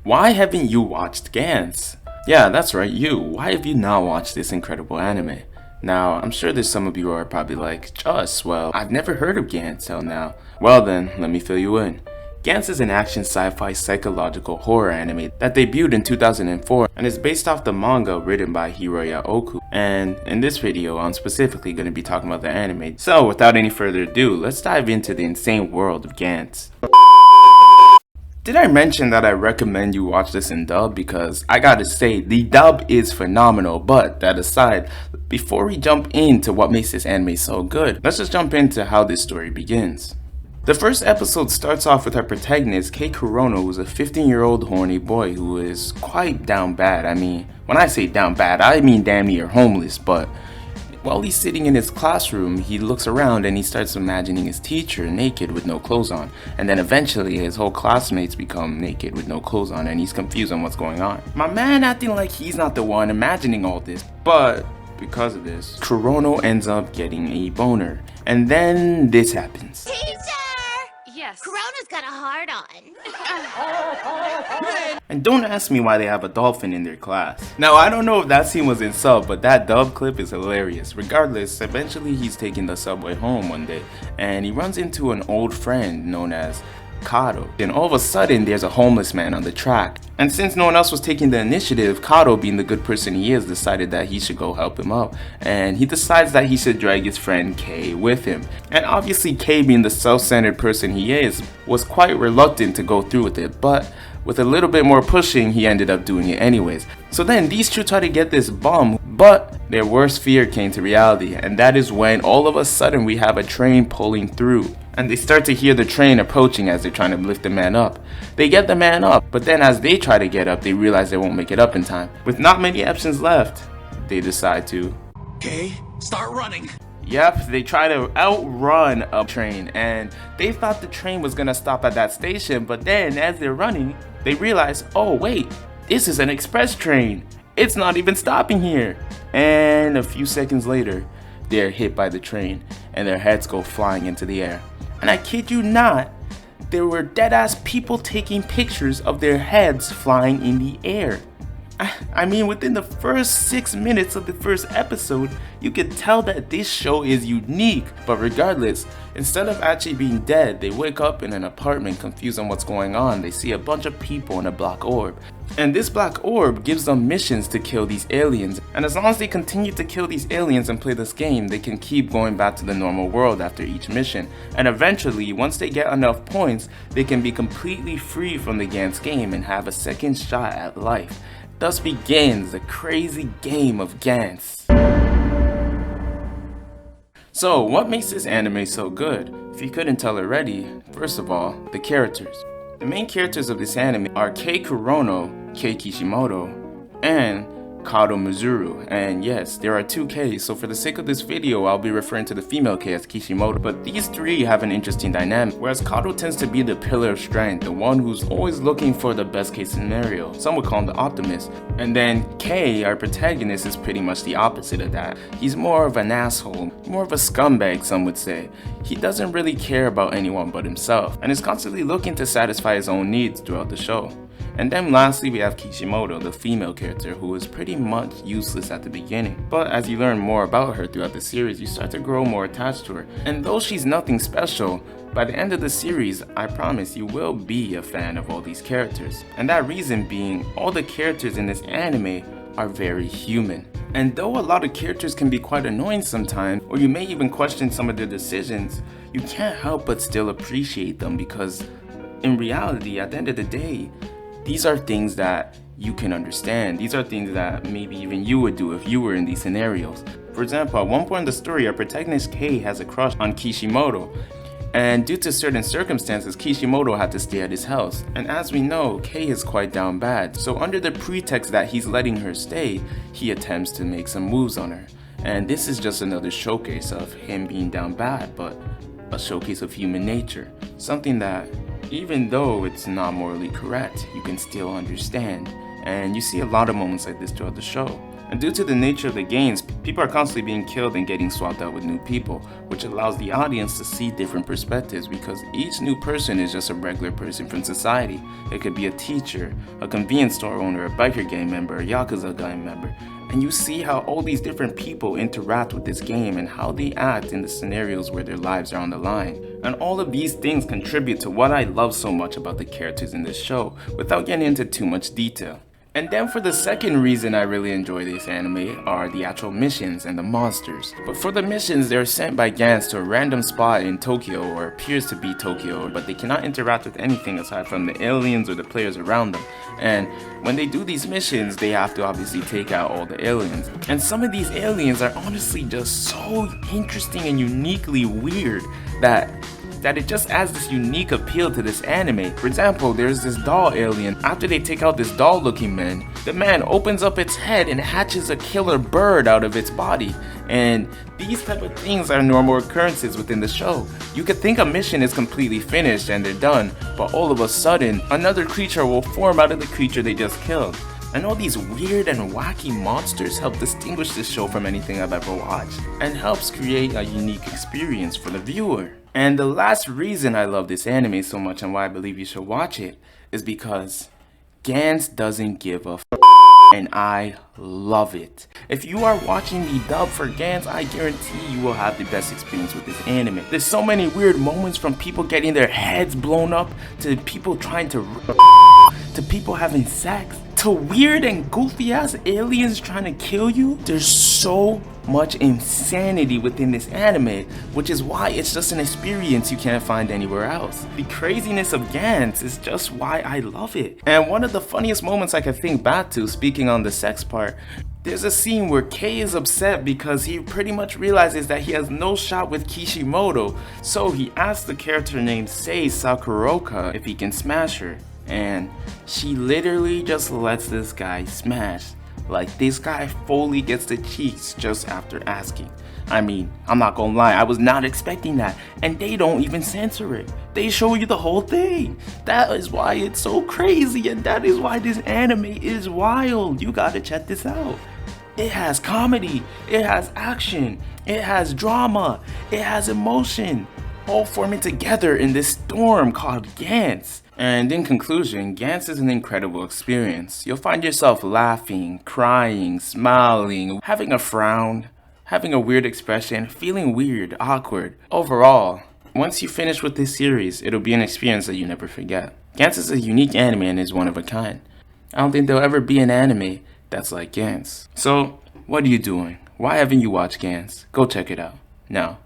Why haven't you watched Gantz? Yeah, that's right, you. Why have you not watched this incredible anime? Now, I'm sure there's some of you who are probably like, Just, well, I've never heard of Gantz till now. Well then, let me fill you in. Gantz is an action sci-fi psychological horror anime that debuted in 2004 and is based off the manga written by Hiroya Oku. And in this video, I'm specifically going to be talking about the anime. So without any further ado, let's dive into the insane world of Gantz. Did I mention that I recommend you watch this in dub? Because I gotta say, the dub is phenomenal. But that aside, before we jump into what makes this anime so good, let's just jump into how this story begins. The first episode starts off with our protagonist, Kei Kurono, who's a 15-year-old horny boy who is quite down bad. I mean, when I say down bad, I mean damn near homeless, but while he's sitting in his classroom, he looks around and he starts imagining his teacher naked with no clothes on. And then eventually his whole classmates become naked with no clothes on and he's confused on what's going on. My man acting like he's not the one imagining all this, but because of this, Kurono ends up getting a boner. And then this happens. Yes. Corona's got a hard on. And don't ask me why they have a dolphin in their class. Now, I don't know if that scene was in sub, but that dub clip is hilarious. Regardless, eventually he's taking the subway home one day, and he runs into an old friend known as Kato. Then all of a sudden, there's a homeless man on the track. And since no one else was taking the initiative, Kato, being the good person he is, decided that he should go help him out. And he decides that he should drag his friend Kei with him. And obviously Kei, being the self-centered person he is, was quite reluctant to go through with it. But with a little bit more pushing, he ended up doing it anyways. So then these two try to get this bum, but their worst fear came to reality. And that is when all of a sudden we have a train pulling through. And they start to hear the train approaching as they're trying to lift the man up. They get the man up, but then as they try to get up, they realize they won't make it up in time. With not many options left, they decide to... Okay, start running. Yep, they try to outrun a train, and they thought the train was gonna stop at that station, but then as they're running, they realize, oh wait, this is an express train. It's not even stopping here. And a few seconds later, they're hit by the train, and their heads go flying into the air. And I kid you not, there were dead-ass people taking pictures of their heads flying in the air. I mean, within the first 6 minutes of the first episode, you could tell that this show is unique. But regardless, instead of actually being dead, they wake up in an apartment confused on what's going on. They see a bunch of people in a black orb. And this black orb gives them missions to kill these aliens. And as long as they continue to kill these aliens and play this game, they can keep going back to the normal world after each mission. And eventually, once they get enough points, they can be completely free from the Gantz game and have a second shot at life. Thus begins the crazy game of Gantz. So, what makes this anime so good? If you couldn't tell already, first of all, the characters. The main characters of this anime are Kei Kurono, Kei Kishimoto, and Kato Mizuru. And yes, there are two Ks, so for the sake of this video, I'll be referring to the female K as Kishimoto. But these three have an interesting dynamic, whereas Kato tends to be the pillar of strength, the one who's always looking for the best case scenario. Some would call him the optimist. And then Kei, our protagonist, is pretty much the opposite of that. He's more of an asshole, more of a scumbag, some would say. He doesn't really care about anyone but himself, and is constantly looking to satisfy his own needs throughout the show. And then lastly, we have Kishimoto, the female character, who is pretty much useless at the beginning. But as you learn more about her throughout the series, you start to grow more attached to her. And though she's nothing special, by the end of the series, I promise you will be a fan of all these characters. And that reason being, all the characters in this anime are very human. And though a lot of characters can be quite annoying sometimes, or you may even question some of their decisions, you can't help but still appreciate them because in reality, at the end of the day, these are things that you can understand. These are things that maybe even you would do if you were in these scenarios. For example, at one point in the story, our protagonist Kei has a crush on Kishimoto. And due to certain circumstances, Kishimoto had to stay at his house. And as we know, Kei is quite down bad. So under the pretext that he's letting her stay, he attempts to make some moves on her. And this is just another showcase of him being down bad, but a showcase of human nature. Something that Even though it's not morally correct, you can still understand. And you see a lot of moments like this throughout the show. And due to the nature of the games, people are constantly being killed and getting swapped out with new people, which allows the audience to see different perspectives because each new person is just a regular person from society. It could be a teacher, a convenience store owner, a biker gang member, a Yakuza gang member. And you see how all these different people interact with this game and how they act in the scenarios where their lives are on the line. And all of these things contribute to what I love so much about the characters in this show, without getting into too much detail. And then for the second reason I really enjoy this anime are the actual missions and the monsters. But for the missions, they're sent by Gantz to a random spot in Tokyo, or appears to be Tokyo, but they cannot interact with anything aside from the aliens or the players around them. And when they do these missions, they have to obviously take out all the aliens. And some of these aliens are honestly just so interesting and uniquely weird that it just adds this unique appeal to this anime. For example, there's this doll alien. After they take out this doll looking man, the man opens up its head and hatches a killer bird out of its body. And these type of things are normal occurrences within the show. You could think a mission is completely finished and they're done, but all of a sudden, another creature will form out of the creature they just killed. And all these weird and wacky monsters help distinguish this show from anything I've ever watched, and helps create a unique experience for the viewer. And the last reason I love this anime so much and why I believe you should watch it is because Gantz doesn't give a and I love it. If you are watching the dub for Gantz, I guarantee you will have the best experience with this anime. There's so many weird moments, from people getting their heads blown up, to people trying to people having sex, to weird and goofy ass aliens trying to kill you. There's so much insanity within this anime, which is why it's just an experience you can't find anywhere else. The craziness of Gantz is just why I love it. And one of the funniest moments I can think back to, speaking on the sex part, there's a scene where Kei is upset because he pretty much realizes that he has no shot with Kishimoto, so he asks the character named Sei Sakuroka if he can smash her, and she literally just lets this guy smash. Like, this guy fully gets the cheeks just after asking. I mean, I'm not gonna lie, I was not expecting that. And they don't even censor it. They show you the whole thing. That is why it's so crazy, and that is why this anime is wild. You gotta check this out. It has comedy, it has action, it has drama, it has emotion, all forming together in this storm called Gantz. And in conclusion, Gantz is an incredible experience. You'll find yourself laughing, crying, smiling, having a frown, having a weird expression, feeling weird, awkward. Overall, once you finish with this series, it'll be an experience that you never forget. Gantz is a unique anime and is one of a kind. I don't think there'll ever be an anime that's like Gantz. So, what are you doing? Why haven't you watched Gantz? Go check it out. Now,